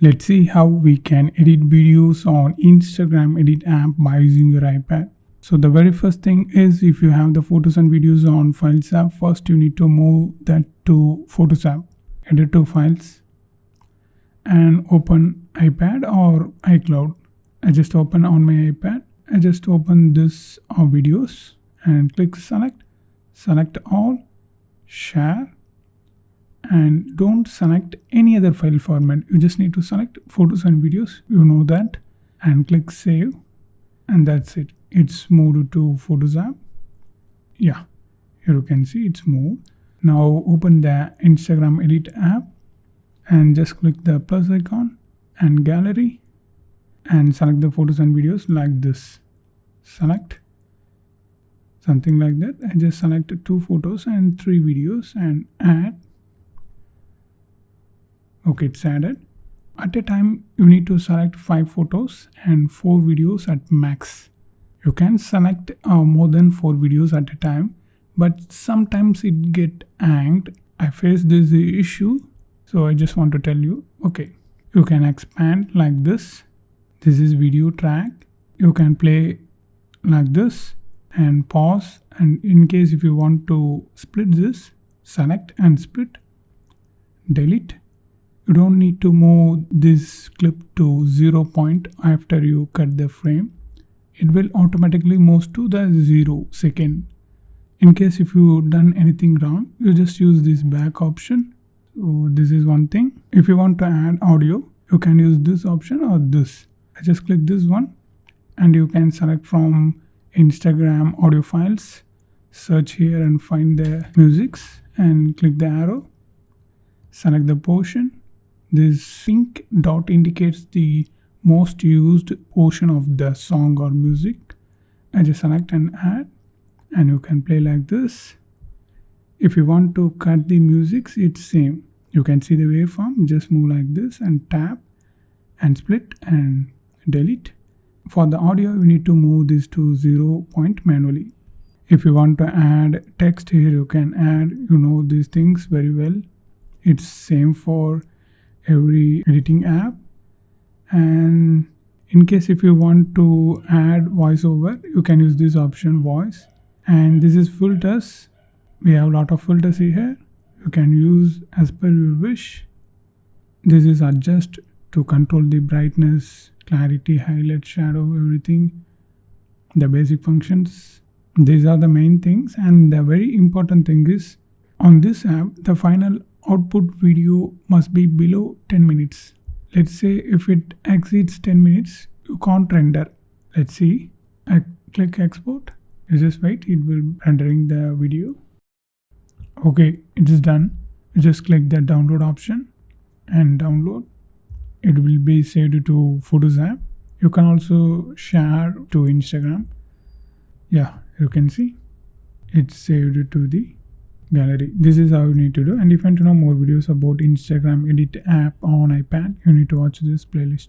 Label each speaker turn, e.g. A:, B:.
A: Let's see how we can edit videos on Instagram edit app by using your iPad. So the very first thing is, if you have the photos and videos on Files app, first you need to move that to Photos app. Edit to Files and open iPad or iCloud. I just open on my iPad. I just open this videos and click select all, share, and don't select any other file format. You just need to select photos and videos, you know that, and click save, and that's it. It's moved to Photos app. Yeah, here you can see it's moved. Now open the Instagram edit app and just click the plus icon and gallery and select the photos and videos like this. Select something like that. I just select 2 photos and 3 videos and add. Okay, it's added. At a time, you need to select 5 photos and 4 videos at max. You can select more than 4 videos at a time, but sometimes it get hanged. I faced this issue, so I just want to tell you. Okay, you can expand like this. This is video track. You can play like this and pause, and in case if you want to split this, select and split, delete. You don't need to move this clip to 0 point after you cut the frame. It will automatically move to the 0 second. In case if you done anything wrong, you just use this back option. So this is one thing. If you want to add audio, you can use this option or this. I just click this one and you can select from Instagram audio files, search here and find the musics and click the arrow, select the portion. This pink dot indicates the most used portion of the song or music. I just select and add, and you can play like this. If you want to cut the music, it's same. You can see the waveform, just move like this and tap and split and delete. For the audio, you need to move this to 0 point manually. If you want to add text here, you can add, these things very well. It's same for every editing app. And in case if you want to add voiceover, you can use this option, voice. And this is filters. We have a lot of filters here. You can use as per your wish. This is adjust to control the brightness, clarity, highlight, shadow, everything, the basic functions. These are the main things, and the very important thing is, on this app, the final output video must be below 10 minutes. Let's say if it exceeds 10 minutes, you can't render. Let's see. I click export. You just wait, it will rendering the video. Okay, it is done. You just click the download option and download. It will be saved to Photos app. You can also share to Instagram. Yeah, you can see it's saved to the gallery. This is how you need to do. And if you want to know more videos about Instagram edit app on iPad, you need to watch this playlist.